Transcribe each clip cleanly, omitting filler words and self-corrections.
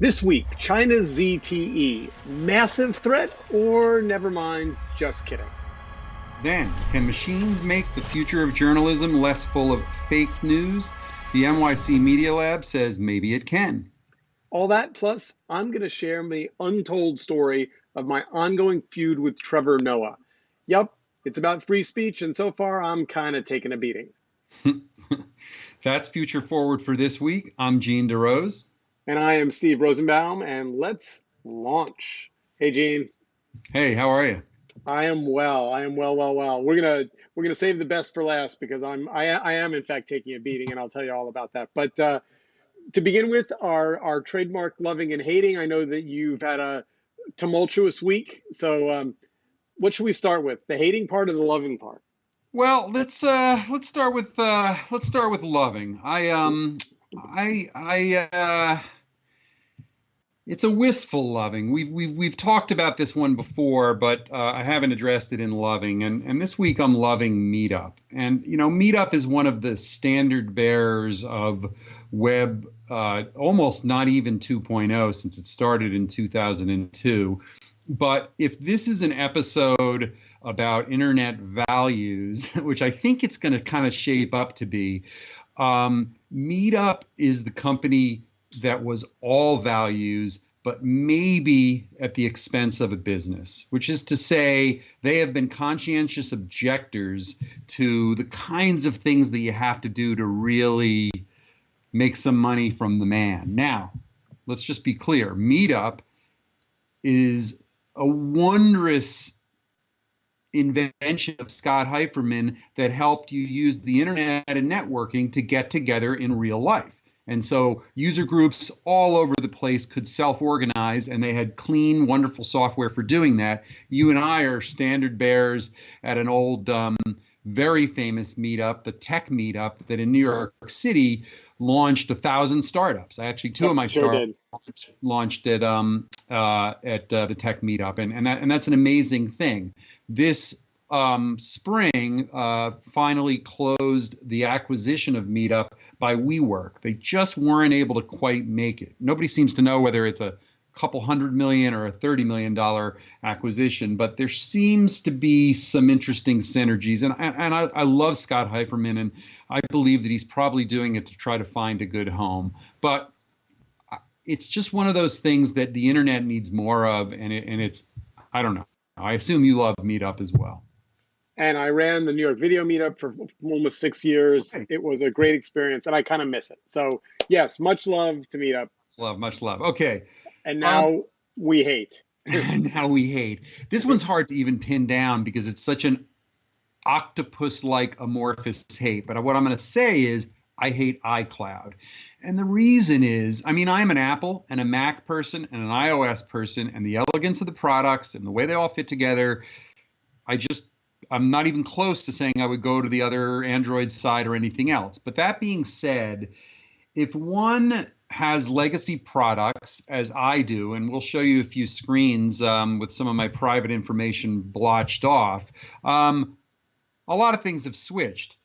This week, China's ZTE, massive threat or never mind, just kidding. Then, can machines make the future of journalism less full of fake news? The NYC Media Lab says maybe it can. All that plus, I'm going to share the untold story of my ongoing feud with Trevor Noah. Yup, it's about free speech, and so far I'm kind of taking a beating. That's Future Forward for this week. I'm DeRose. And I am Steve Rosenbaum, and let's launch. Hey, Gene. Hey, how are you? I am well. We're gonna save the best for last because I am in fact taking a beating, and I'll tell you all about that. But to begin with, our trademark loving and hating. I know that you've had a tumultuous week, so what should we start with? The hating part or the loving part? Well, let's start with loving. It's a wistful loving. We've talked about this one before, but I haven't addressed it in loving. And this week I'm loving Meetup. And Meetup is one of the standard bearers of web, almost not even 2.0 since it started in 2002. But if this is an episode about internet values, which I think it's going to kind of shape up to be, Meetup is the company that was all values, but maybe at the expense of a business, which is to say they have been conscientious objectors to the kinds of things that you have to do to really make some money from the man. Now, let's just be clear. Meetup is a wondrous invention of Scott Heiferman that helped you use the internet and networking to get together in real life. And so user groups all over the place could self-organize, and they had clean, wonderful software for doing that. You and I are standard bearers at an old, very famous meetup, the Tech Meetup, that in New York City launched 1,000 startups. Actually, two of my startups launched at the Tech Meetup, and that's an amazing thing. This spring finally closed the acquisition of Meetup by WeWork. They just weren't able to quite make it. Nobody seems to know whether it's a couple $100 million or a $30 million acquisition, but there seems to be some interesting synergies. And I love Scott Heiferman, and I believe that he's probably doing it to try to find a good home. But it's just one of those things that the internet needs more of, and it's, I don't know. I assume you love Meetup as well. And I ran the New York Video Meetup for almost 6 years. It was a great experience, and I kind of miss it. So, yes, much love to Meetup. Much love. Okay. And now we hate. Now we hate. This one's hard to even pin down because it's such an octopus-like amorphous hate. But what I'm going to say is I hate iCloud. And the reason is, I mean, I'm an Apple and a Mac person and an iOS person, and the elegance of the products and the way they all fit together, I'm not even close to saying I would go to the other Android side or anything else. But that being said, if one has legacy products, as I do, and we'll show you a few screens with some of my private information blotched off, a lot of things have switched.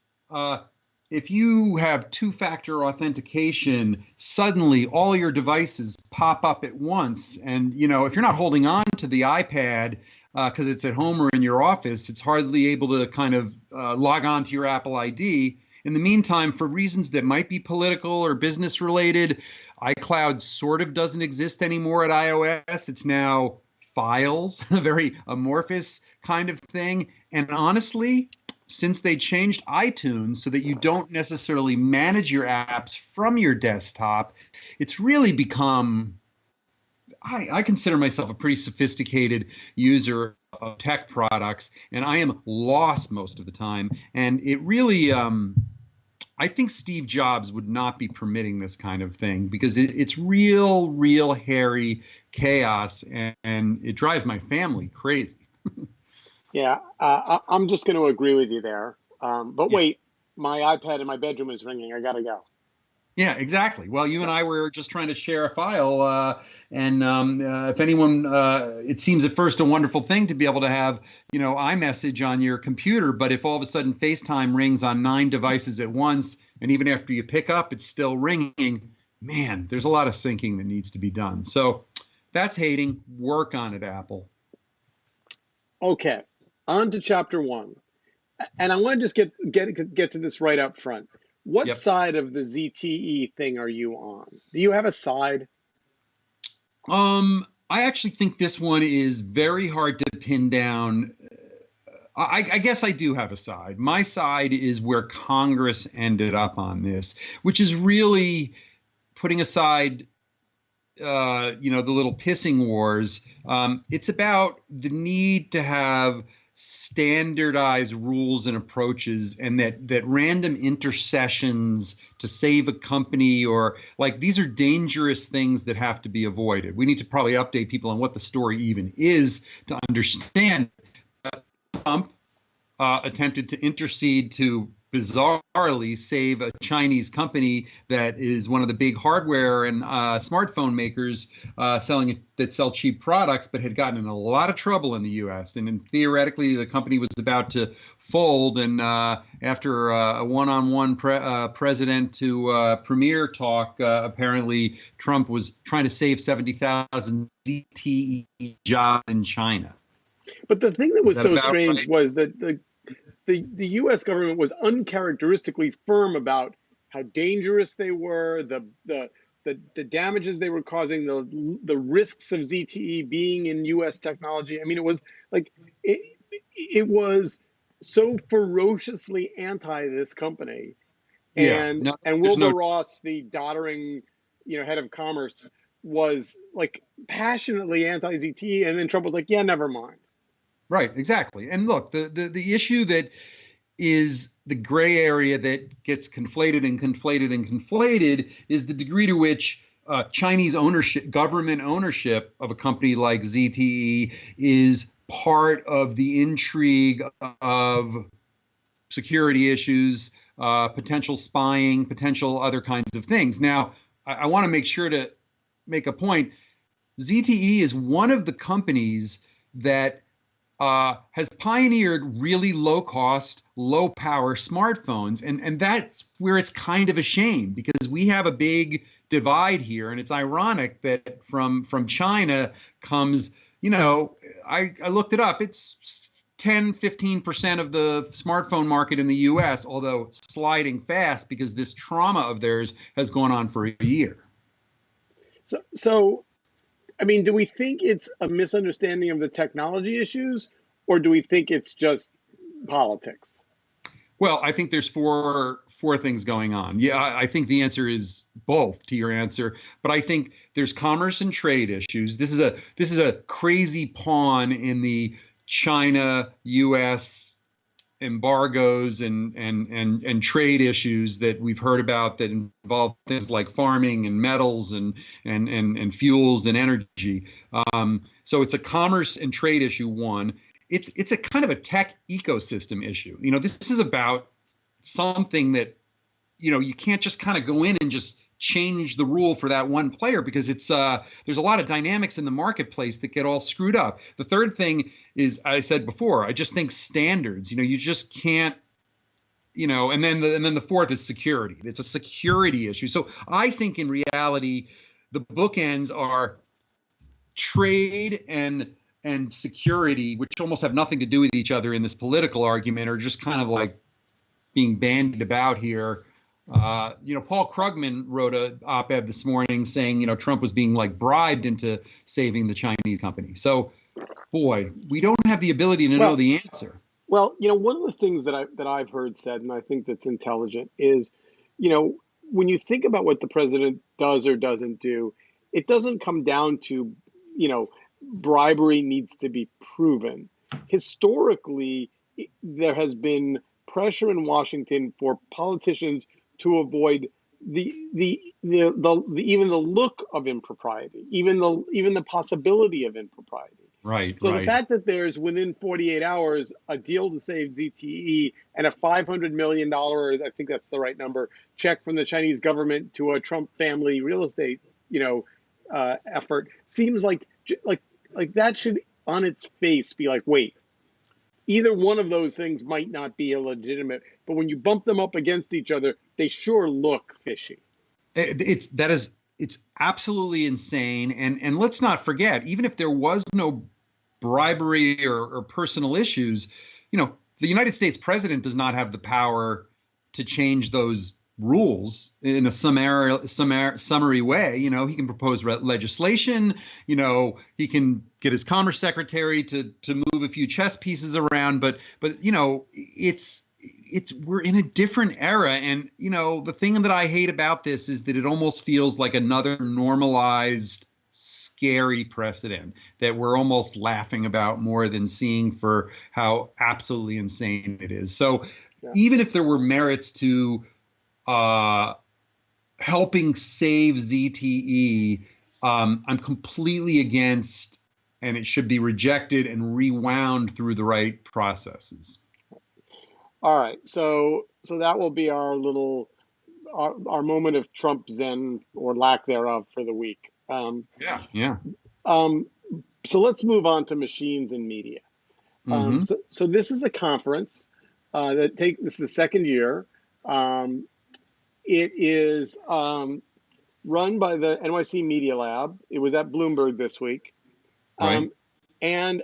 If you have two-factor authentication, suddenly all your devices pop up at once. And, if you're not holding on to the iPad because it's at home or in your office, it's hardly able to kind of log on to your Apple ID. In the meantime, for reasons that might be political or business related, iCloud sort of doesn't exist anymore at iOS. It's now files, a very amorphous kind of thing. And honestly, since they changed iTunes so that you don't necessarily manage your apps from your desktop, it's really become, I consider myself a pretty sophisticated user of tech products, and I am lost most of the time. And it really, I think Steve Jobs would not be permitting this kind of thing because it's real hairy chaos, and it drives my family crazy. Yeah, I'm just going to agree with you there. But wait, my iPad in my bedroom is ringing. I got to go. Yeah, exactly. Well, you and I were just trying to share a file, and if anyone, it seems at first a wonderful thing to be able to have, iMessage on your computer, but if all of a sudden FaceTime rings on 9 devices at once, and even after you pick up, it's still ringing, man, there's a lot of syncing that needs to be done. So that's hating. Work on it, Apple. Okay, on to chapter one. And I want to just get to this right up front. What Yep. side of the ZTE thing are you on? Do you have a side? I actually think this one is very hard to pin down. I guess I do have a side. My side is where Congress ended up on this, which is really putting aside, the little pissing wars. It's about the need to have standardized rules and approaches, and that random intercessions to save a company, or like, these are dangerous things that have to be avoided. We need to probably update people on what the story even is to understand. Trump attempted to intercede to bizarrely save a Chinese company that is one of the big hardware and smartphone makers that sell cheap products, but had gotten in a lot of trouble in the U.S. And theoretically, the company was about to fold. And after a one-on-one president to premier talk, apparently Trump was trying to save 70,000 ZTE jobs in China. But the thing that Is was that so about strange right? was that the U.S. government was uncharacteristically firm about how dangerous they were, the damages they were causing, the risks of ZTE being in U.S. technology. I mean, it was like it was so ferociously anti this company, Yeah, and no, and there's Wilbur no Ross, the doddering, head of commerce, was like passionately anti ZTE, and then Trump was like, yeah, never mind. right, exactly. And look, the issue that is the gray area that gets conflated and conflated and conflated is the degree to which Chinese ownership, government ownership of a company like ZTE is part of the intrigue of security issues, potential spying, potential other kinds of things. Now, I want to make sure to make a point. ZTE is one of the companies that has pioneered really low cost, low power smartphones. And that's where it's kind of a shame, because we have a big divide here. And it's ironic that from China comes, I looked it up, it's 10, 15% of the smartphone market in the US, although sliding fast because this trauma of theirs has gone on for a year. So I mean, do we think it's a misunderstanding of the technology issues, or do we think it's just politics? Well, I think there's four things going on. Yeah, I think the answer is both to your answer, but I think there's commerce and trade issues. This is a crazy pawn in the China U.S. embargoes and trade issues that we've heard about that involve things like farming and metals and fuels and energy. So it's a commerce and trade issue, one. It's a kind of a tech ecosystem issue. This is about something that, you can't just kind of go in and just change the rule for that one player, because there's a lot of dynamics in the marketplace that get all screwed up. The third thing is, I said before, I just think standards. You just can't. And then the fourth is security. It's a security issue. So I think in reality, the bookends are trade and security, which almost have nothing to do with each other in this political argument, are just kind of like being bandied about here. Paul Krugman wrote an op-ed this morning saying, Trump was being like bribed into saving the Chinese company. So, boy, we don't have the ability to know Well, the answer. one of the things that I've heard said, and I think that's intelligent, is, when you think about what the president does or doesn't do, it doesn't come down to, bribery needs to be proven. Historically, there has been pressure in Washington for politicians to avoid even the look of impropriety, even the possibility of impropriety. Right, So the right. fact that there's within 48 hours a deal to save ZTE and a $500 million, I think that's the right number, check from the Chinese government to a Trump family real estate, effort seems like that should on its face be like, wait, either one of those things might not be illegitimate, but when you bump them up against each other, they sure look fishy. It's absolutely insane. And let's not forget, even if there was no bribery or personal issues, the United States president does not have the power to change those rules in a summary way. He can propose legislation. He can get his commerce secretary to move a few chess pieces around. But we're in a different era. And the thing that I hate about this is that it almost feels like another normalized, scary precedent that we're almost laughing about more than seeing for how absolutely insane it is. So even if there were merits to helping save ZTE, I'm completely against, and it should be rejected and rewound through the right processes. All right, so that will be our little our moment of Trump Zen or lack thereof for the week. Yeah. So let's move on to machines and media. So this is a conference this is the second year. It is run by the NYC Media Lab. It was at Bloomberg this week. Right. And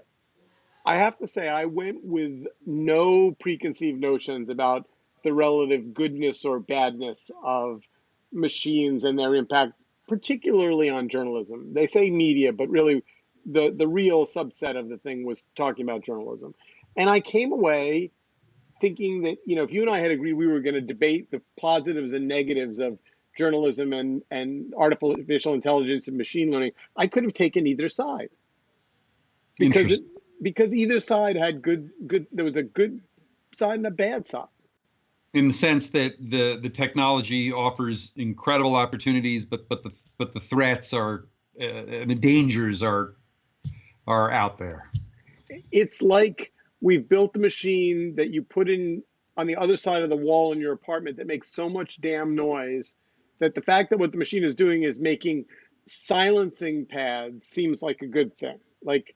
I have to say, I went with no preconceived notions about the relative goodness or badness of machines and their impact, particularly on journalism. They say media, but really the real subset of the thing was talking about journalism. And I came away thinking that, if you and I had agreed we were going to debate the positives and negatives of journalism and artificial intelligence and machine learning, I could have taken either side. Because either side had good, there was a good side and a bad side. In the sense that the technology offers incredible opportunities, but the threats are the dangers are out there. It's like we've built a machine that you put in on the other side of the wall in your apartment that makes so much damn noise that the fact that what the machine is doing is making silencing pads seems like a good thing. Like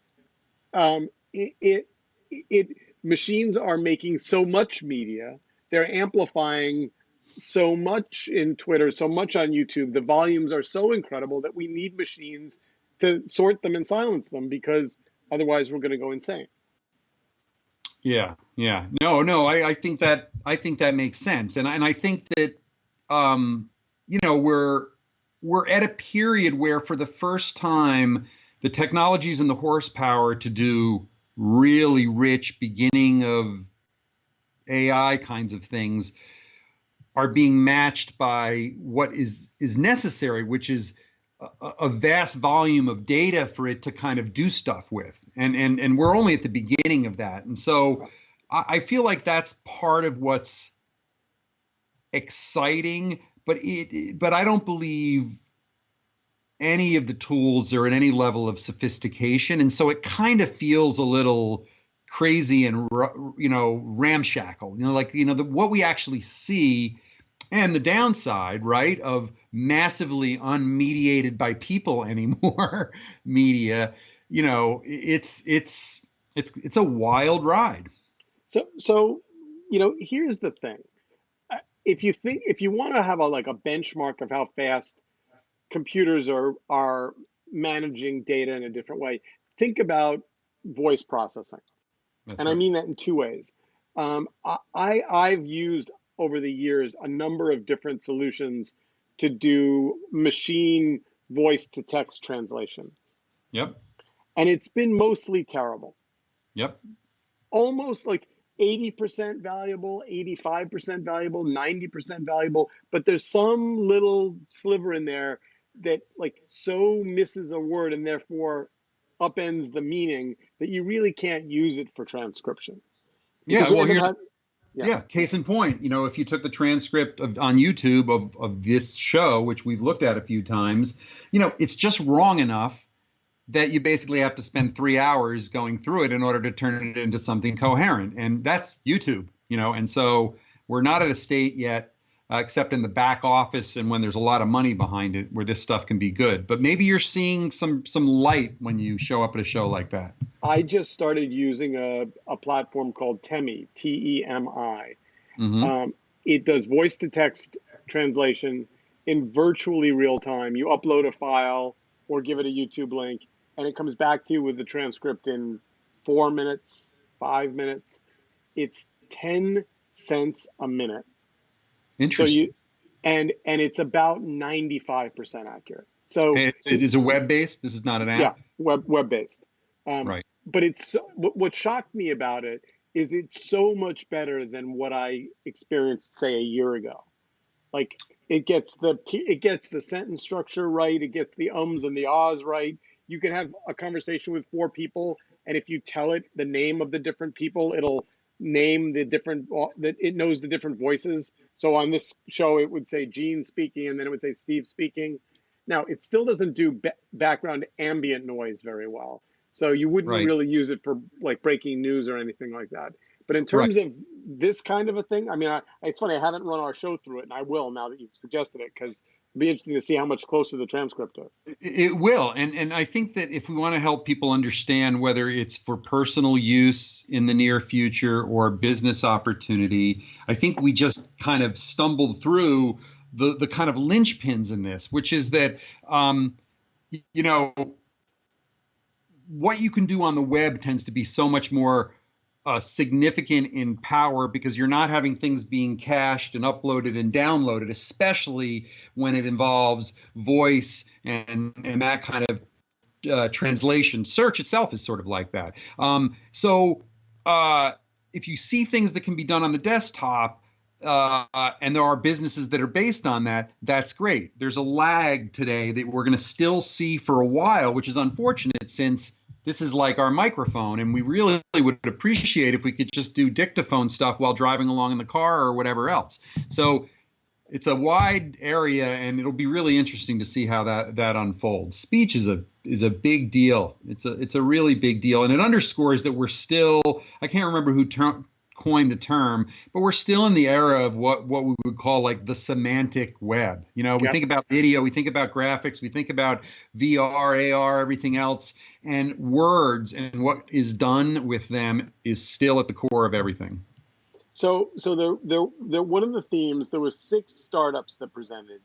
machines are making so much media, they're amplifying so much in Twitter, so much on YouTube. The volumes are so incredible that we need machines to sort them and silence them, because otherwise we're going to go insane. Yeah. No, I think that makes sense. And I think that we're at a period where for the first time the technologies and the horsepower to do really rich beginning of AI kinds of things are being matched by what is necessary, which is a vast volume of data for it to kind of do stuff with. And we're only at the beginning of that. And so I feel like that's part of what's exciting, but I don't believe any of the tools are at any level of sophistication. And so it kind of feels a little crazy and, ramshackle, what we actually see. And the downside, right, of massively unmediated by people anymore you know, it's a wild ride. So, here's the thing. If you want to have a benchmark of how fast computers are managing data in a different way, think about voice processing. That's And right. I mean that in two ways. I've used over the years a number of different solutions to do machine voice to text translation. Yep. And it's been mostly terrible. Yep. Almost like 80% valuable, 85% valuable, 90% valuable, but there's some little sliver in there that so misses a word and therefore upends the meaning that you really can't use it for transcription. Yeah. Well, Yeah. Case in point, if you took the transcript on YouTube of this show, which we've looked at a few times, it's just wrong enough that you basically have to spend 3 hours going through it in order to turn it into something coherent. And that's YouTube, and so we're not at a state yet, except in the back office and when there's a lot of money behind it, where this stuff can be good. But maybe you're seeing some light when you show up at a show like that. I just started using a platform called Temi, Temi. Mm-hmm. It does voice to text translation. in virtually real time. You upload a file or give it a YouTube link, and it comes back to you with the transcript in 4 minutes, 5 minutes. It's 10 cents a minute. So Interesting. and it's about 95% accurate. So And it is a web-based. This is not an yeah, app. web based. Right. But what shocked me about it is it's so much better than what I experienced, say, a year ago. Like it gets the sentence structure right. It gets the ums and the ahs right. You can have a conversation with 4 people, and if you tell it the name of the different people, it'll name the different that it knows the different voices. So on this show, it would say Gene speaking, and then it would say Steve speaking. Now it still doesn't do background ambient noise very well, so you wouldn't Right. really use it for like breaking news or anything like that. But in Right. terms of this kind of a thing, I mean, it's funny, I haven't run our show through it, and I will now that you've suggested it, because it'll be interesting to see how much closer the transcript is. It will. And I think that if we want to help people understand whether it's for personal use in the near future or business opportunity, I think we just kind of stumbled through the kind of linchpins in this, which is that, you know, what you can do on the web tends to be so much more significant in power because you're not having things being cached and uploaded and downloaded, especially when it involves voice and that kind of translation. Search itself is sort of like that. So if you see things that can be done on the desktop, and there are businesses that are based on that, that's great. There's a lag today that we're going to still see for a while, which is unfortunate since this is like our microphone, and we really would appreciate if we could just do dictaphone stuff while driving along in the car or whatever else. So it's a wide area, and it'll be really interesting to see how that unfolds. Speech is a big deal. It's a really big deal, and it underscores that we're still, I can't remember who coined the term, but we're still in the era of what we would call like the semantic web. You know, we Yep. think about video, we think about graphics, we think about VR, AR, everything else, and words and what is done with them is still at the core of everything. So there one of the themes, there was 6 startups that presented,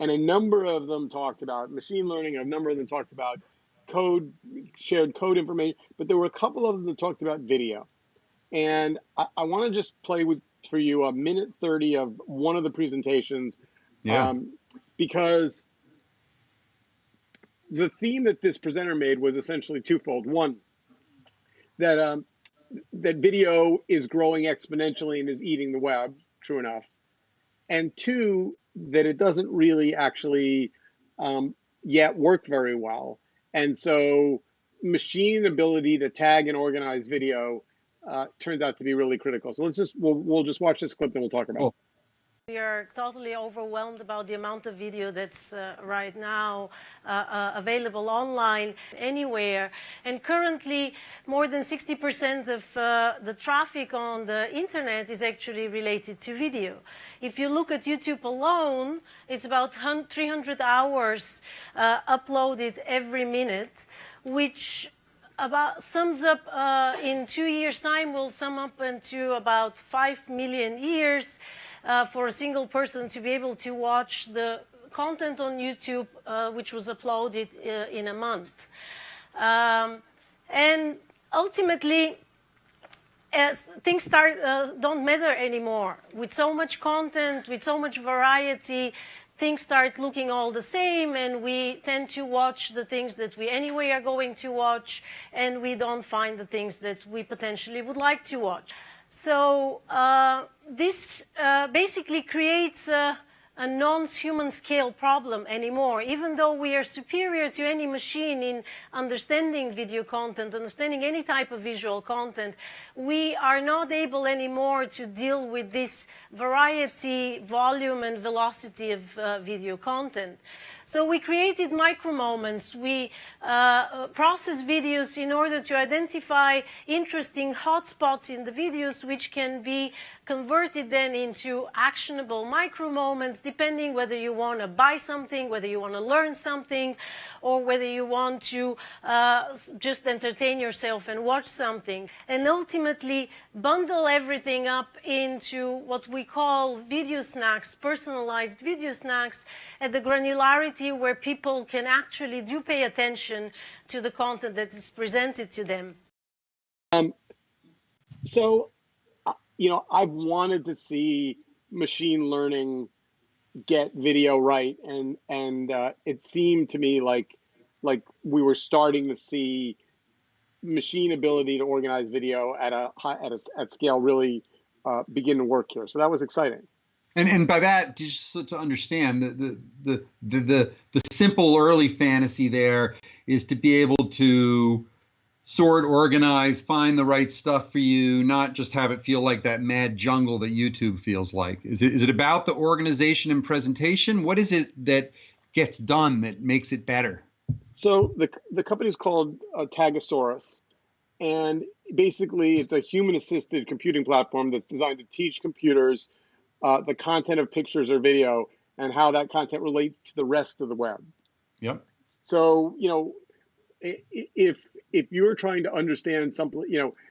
and a number of them talked about machine learning, a number of them talked about shared code information, but there were a couple of them that talked about video. And I want to just play for you a minute 30 of one of the presentations, Yeah. because the theme that this presenter made was essentially twofold. One, that video is growing exponentially and is eating the web, true enough. And two, that it doesn't really actually yet work very well. And so machine ability to tag and organize video turns out to be really critical. So we'll just watch this clip and we'll talk about it. We are totally overwhelmed about the amount of video that's right now available online anywhere. And currently, more than 60% of the traffic on the internet is actually related to video. If you look at YouTube alone, it's about 300 hours uploaded every minute, which about sums up in 2 years' time will sum up into about 5 million years for a single person to be able to watch the content on YouTube, which was uploaded in a month. And ultimately, as things don't matter anymore. With so much content, with so much variety, things start looking all the same, and we tend to watch the things that we anyway are going to watch, and we don't find the things that we potentially would like to watch. So this basically creates a non-human scale problem anymore. Even though we are superior to any machine in understanding video content, understanding any type of visual content, we are not able anymore to deal with this variety, volume, and velocity of video content. So we created micro moments. We process videos in order to identify interesting hotspots in the videos, which can be converted then into actionable micro moments, depending whether you want to buy something, whether you want to learn something, or whether you want to just entertain yourself and watch something. And ultimately bundle everything up into what we call video snacks, personalized video snacks, at the granularity where people can actually do pay attention to the content that is presented to them. So, I've wanted to see machine learning get video right, and it seemed to me like we were starting to see machine ability to organize video at scale really begin to work here. So that was exciting. And by that, just so to understand, the simple early fantasy there is to be able to sort, organize, find the right stuff for you, not just have it feel like that mad jungle that YouTube feels like. Is it about the organization and presentation? What is it that gets done that makes it better? So the company is called Tagosaurus, and basically it's a human-assisted computing platform that's designed to teach computers the content of pictures or video and how that content relates to the rest of the web. Yep. So, if you're trying to understand something,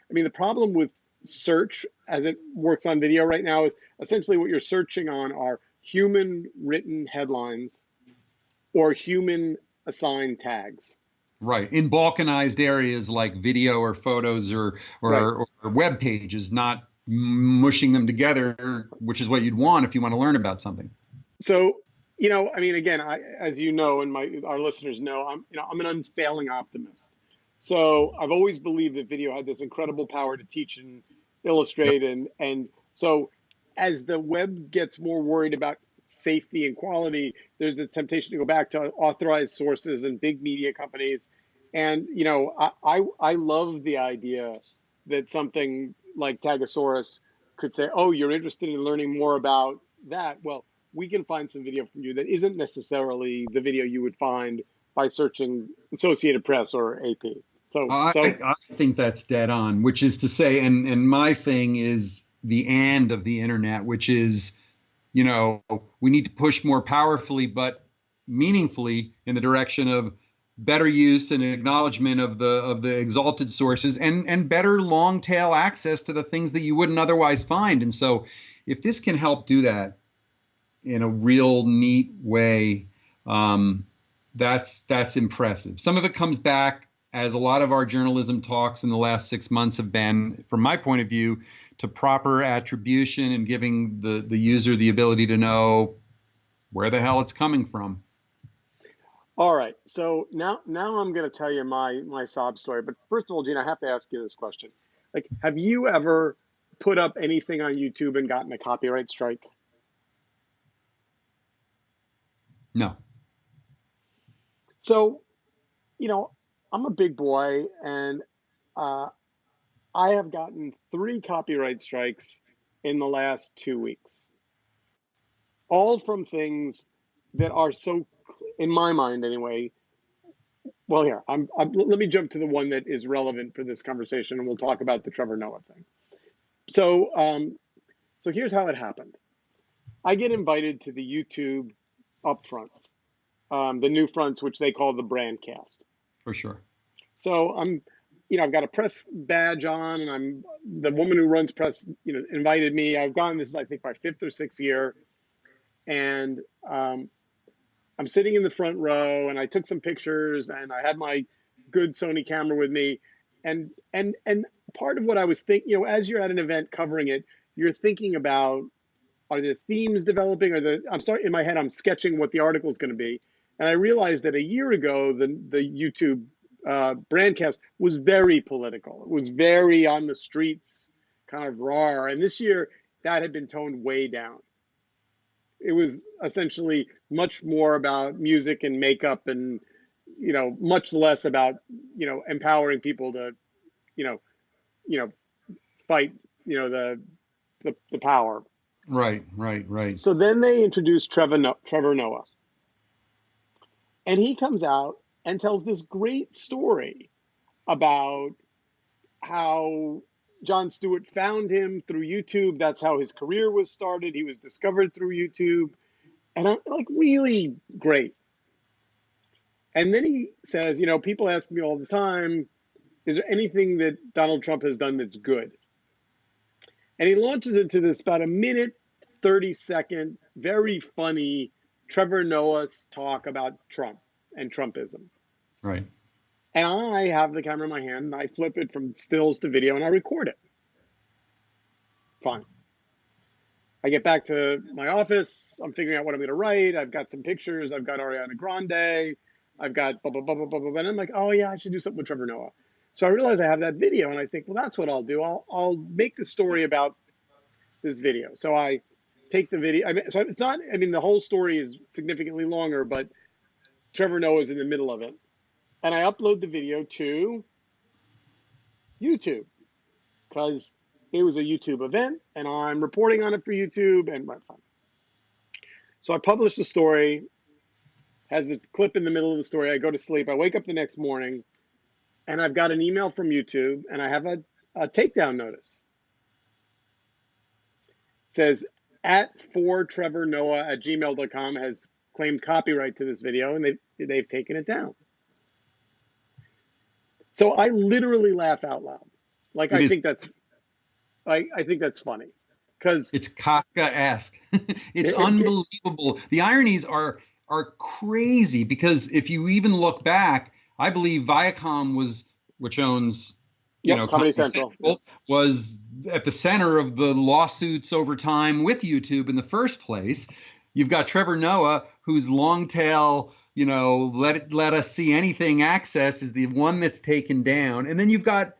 the problem with search as it works on video right now is essentially what you're searching on are human written headlines or human assigned tags. Right. In balkanized areas like video or photos or web pages, not mushing them together, which is what you'd want if you want to learn about something. So, again, as you know, and our listeners know, I'm an unfailing optimist. So I've always believed that video had this incredible power to teach and illustrate. Yep. And so as the web gets more worried about safety and quality, there's the temptation to go back to authorized sources and big media companies. And, I love the idea that something like Tagosaurus could say, oh, you're interested in learning more about that. Well, we can find some video from you that isn't necessarily the video you would find by searching Associated Press or AP. I think that's dead on, which is to say, and my thing is the and of the internet, which is, we need to push more powerfully but meaningfully in the direction of better use and acknowledgement of the exalted sources and better long tail access to the things that you wouldn't otherwise find. And so if this can help do that in a real neat way, that's impressive. Some of it comes back, as a lot of our journalism talks in the last 6 months have been, from my point of view, to proper attribution and giving the user the ability to know where the hell it's coming from. All right, so now I'm going to tell you my sob story. But first of all, Gene, I have to ask you this question. Like, have you ever put up anything on YouTube and gotten a copyright strike? No. So, I'm a big boy, and I have gotten 3 copyright strikes in the last 2 weeks, all from things that are so, in my mind anyway. Well, here, let me jump to the one that is relevant for this conversation, and we'll talk about the Trevor Noah thing. So, so here's how it happened. I get invited to the YouTube upfronts, the new fronts, which they call the Brandcast. For sure. So I've got a press badge on, and the woman who runs press, invited me. I've gone, this is, I think, my 5th or 6th year. And I'm sitting in the front row, and I took some pictures, and I had my good Sony camera with me. And part of what I was thinking, as you're at an event covering it, you're thinking about, are there themes developing? In my head, I'm sketching what the article is going to be. And I realized that a year ago, the YouTube Brandcast was very political. It was very on the streets, kind of raw. And this year, that had been toned way down. It was essentially much more about music and makeup, and much less about empowering people to fight the power. Right. So then they introduced Trevor Noah. And he comes out and tells this great story about how Jon Stewart found him through YouTube. That's how his career was started. He was discovered through YouTube. And I'm like, really great. And then he says, you know, people ask me all the time, is there anything that Donald Trump has done that's good? And he launches into this about a minute, 30-second, very funny Trevor Noah's talk about Trump and Trumpism. Right. And I have the camera in my hand and I flip it from stills to video and I record it. Fine. I get back to my office. I'm figuring out what I'm going to write. I've got some pictures. I've got Ariana Grande. I've got blah, blah, blah, blah, blah, blah. And I'm like, oh, yeah, I should do something with Trevor Noah. So I realize I have that video and I think, well, that's what I'll do. I'll make the story about this video. So I take the video. I mean, so it's not, I mean, the whole story is significantly longer, but Trevor Noah is in the middle of it. And I upload the video to YouTube because it was a YouTube event and I'm reporting on it for YouTube and fine. So I publish the story, has the clip in the middle of the story. I go to sleep. I wake up the next morning and I've got an email from YouTube and I have a takedown notice. It says at @4trevornoah@gmail.com has claimed copyright to this video and they've taken it down. So I literally laugh out loud. Like I think that's funny because it's Kafka-esque. It's unbelievable. The ironies are crazy because if you even look back, I believe Viacom which owns Comedy Central, was at the center of the lawsuits over time with YouTube in the first place. You've got Trevor Noah, whose long tail, let us see anything access is the one that's taken down. And then you've got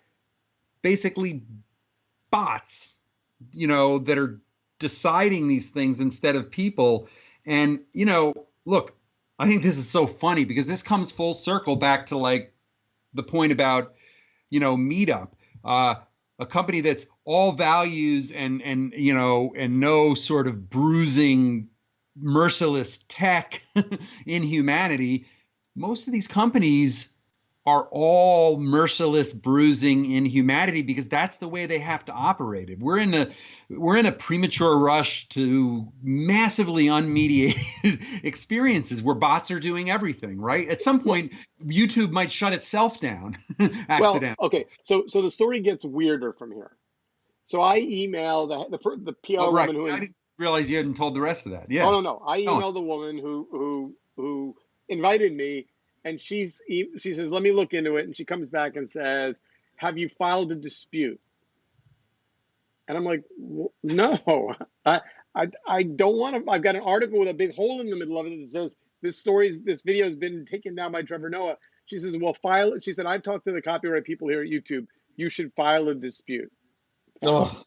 basically bots, that are deciding these things instead of people. And, look, I think this is so funny because this comes full circle back to like the point about, Meetup, a company that's all values and no sort of bruising, merciless tech in humanity. Most of these companies are all merciless bruising in humanity because that's the way they have to operate it. We're in a premature rush to massively unmediated experiences where bots are doing everything, right? At some point, YouTube might shut itself down accidentally. Well, okay, so the story gets weirder from here. So I email the PR woman who I didn't realize you hadn't told the rest of that. Yeah. Oh no. I emailed the woman who invited me. And she says, let me look into it. And she comes back and says, have you filed a dispute? And I'm like, no, I don't want to. I've got an article with a big hole in the middle of it that says this video has been taken down by Trevor Noah. She says, well, file it. She said, I've talked to the copyright people here at YouTube. You should file a dispute. Oh.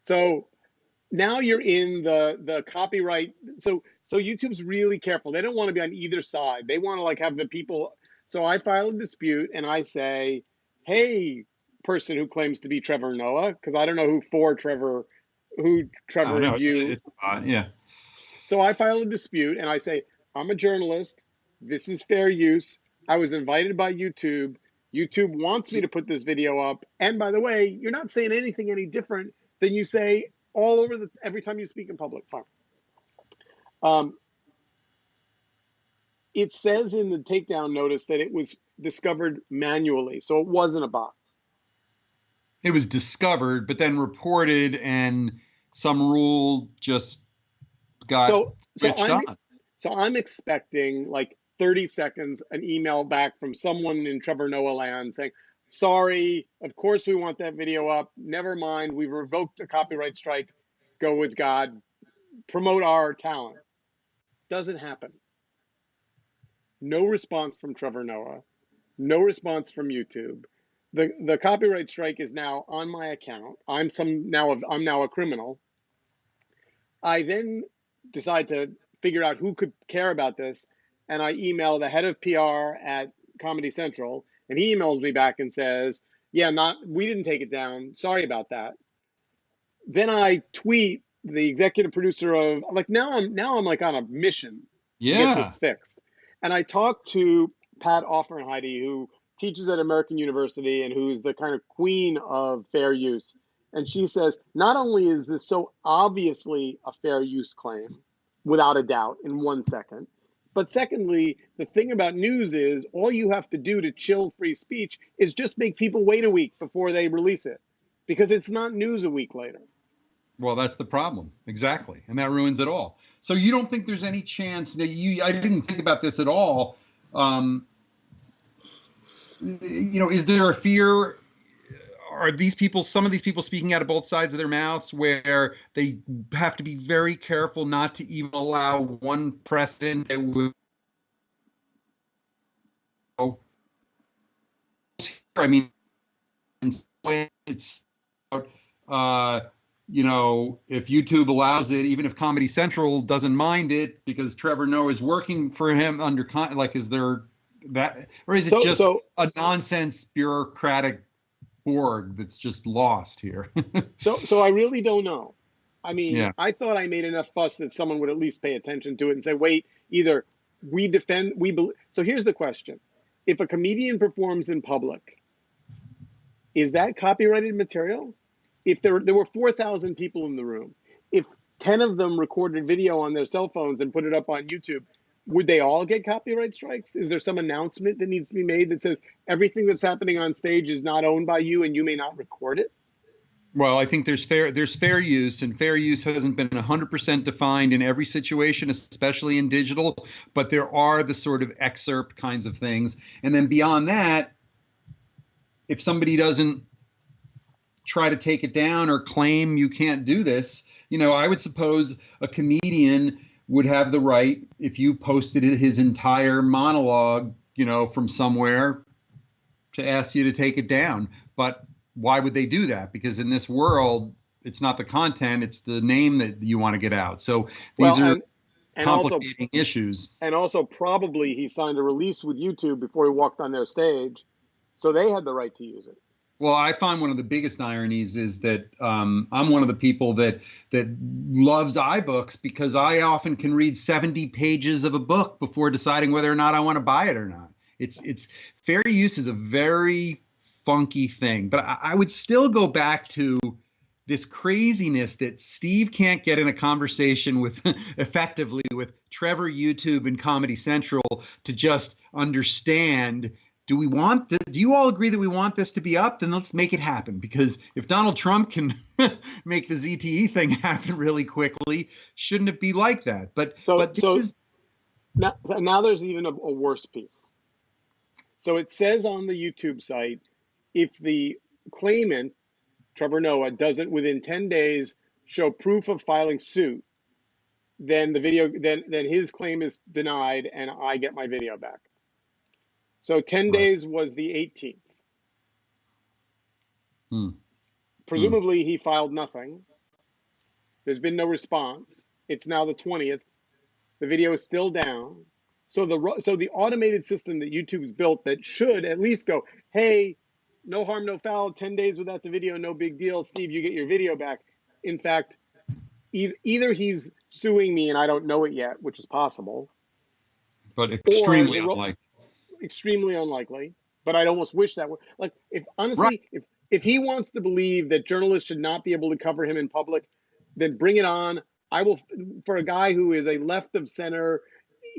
So now you're in the copyright. So YouTube's really careful. They don't want to be on either side. They want to like have the people. So I file a dispute and I say, hey, person who claims to be Trevor Noah, because I don't know who Trevor you. It's yeah. So I file a dispute and I say, I'm a journalist. This is fair use. I was invited by YouTube. YouTube wants me to put this video up. And by the way, you're not saying anything any different than you say all over every time you speak in public. Fine. It says in the takedown notice that it was discovered manually, so it wasn't a bot. It was discovered, but then reported, and some rule just got switched on. So I'm expecting like 30 seconds, an email back from someone in Trevor Noah land saying, sorry, of course we want that video up. Never mind, we've revoked a copyright strike. Go with God. Promote our talent. Doesn't happen. No response from Trevor Noah. No response from YouTube. The copyright strike is now on my account. I'm now a criminal. I then decide to figure out who could care about this, and I email the head of PR at Comedy Central, and he emails me back and says, yeah, we didn't take it down. Sorry about that. Then I tweet the executive producer of, like, now I'm like on a mission to get this fixed. And I talked to Pat Offenheide, who teaches at American University and who's the kind of queen of fair use. And she says, not only is this so obviously a fair use claim, without a doubt, in 1 second, but secondly, the thing about news is all you have to do to chill free speech is just make people wait a week before they release it, because it's not news a week later. Well, that's the problem. Exactly. And that ruins it all. So you don't think there's any chance that I didn't think about this at all. Is there a fear? Are these people, some of these people speaking out of both sides of their mouths where they have to be very careful not to even allow one precedent that would, I mean, it's, if YouTube allows it, even if Comedy Central doesn't mind it because Trevor Noah is working for him under, is there that, or is it just a nonsense bureaucratic Borg that's just lost here? So I really don't know. I mean, yeah. I thought I made enough fuss that someone would at least pay attention to it and say, wait, either we defend, we believe. So here's the question. If a comedian performs in public, is that copyrighted material? If there were 4,000 people in the room, if 10 of them recorded video on their cell phones and put it up on YouTube, would they all get copyright strikes? Is there some announcement that needs to be made that says everything that's happening on stage is not owned by you and you may not record it? Well, I think there's fair use, and fair use hasn't been 100% defined in every situation, especially in digital, but there are the sort of excerpt kinds of things. And then beyond that, if somebody doesn't try to take it down or claim you can't do this, I would suppose a comedian would have the right, if you posted his entire monologue, from somewhere, to ask you to take it down. But why would they do that? Because in this world, it's not the content, it's the name that you want to get out. So these are complicating issues. And also probably he signed a release with YouTube before he walked on their stage, so they had the right to use it. Well, I find one of the biggest ironies is that I'm one of the people that loves iBooks because I often can read 70 pages of a book before deciding whether or not I want to buy it or not. It's fair use is a very funky thing, but I would still go back to this craziness that Steve can't get in a conversation with effectively with Trevor, YouTube, and Comedy Central to just understand. Do you all agree that we want this to be up? Then let's make it happen. Because if Donald Trump can make the ZTE thing happen really quickly, shouldn't it be like that? Now there's even a worse piece. So it says on the YouTube site, if the claimant, Trevor Noah, doesn't within 10 days show proof of filing suit, then his claim is denied and I get my video back. So 10 days was the 18th. Presumably he filed nothing. There's been no response. It's now the 20th. The video is still down. So the automated system that YouTube's built that should at least go, hey, no harm, no foul, 10 days without the video, no big deal. Steve, you get your video back. In fact, either he's suing me and I don't know it yet, which is possible. But extremely unlikely. Extremely unlikely, but I'd almost wish that were like, if he wants to believe that journalists should not be able to cover him in public, then bring it on. I will, for a guy who is a left of center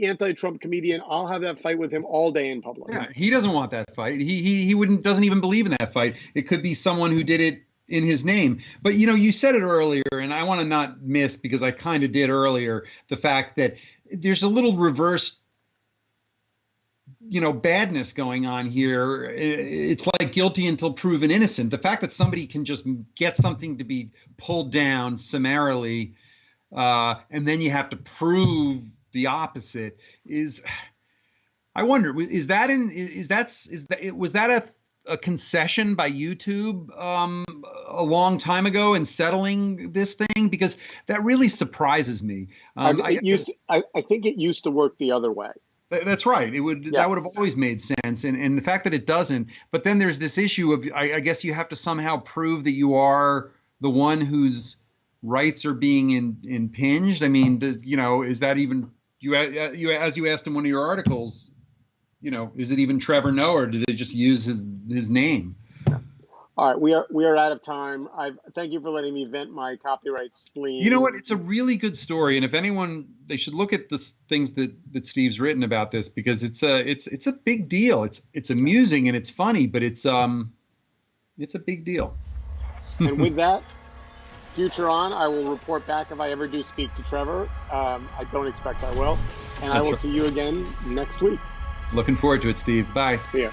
anti-Trump comedian, I'll have that fight with him all day in public. Yeah, he doesn't want that fight. He doesn't even believe in that fight. It could be someone who did it in his name. But you said it earlier, and I want to not miss, because I kind of did earlier, the fact that there's a little reverse badness going on here. It's like guilty until proven innocent. The fact that somebody can just get something to be pulled down summarily, and then you have to prove the opposite is, I wonder, was that a concession by YouTube a long time ago in settling this thing? Because that really surprises me. I think it used to work the other way. That's right. That would have always made sense. And the fact that it doesn't, but then there's this issue of, I guess you have to somehow prove that you are the one whose rights are being impinged. I mean, is that even you as you asked in one of your articles, is it even Trevor Noah, or did they just use his name? All right, we are out of time. Thank you for letting me vent my copyright spleen. You know what? It's a really good story, and if anyone, they should look at the things that Steve's written about this, because it's a big deal. It's amusing and it's funny, but it's a big deal. And with that, future on, I will report back if I ever do speak to Trevor. I don't expect I will, and I will see you again next week. Looking forward to it, Steve. Bye. See ya.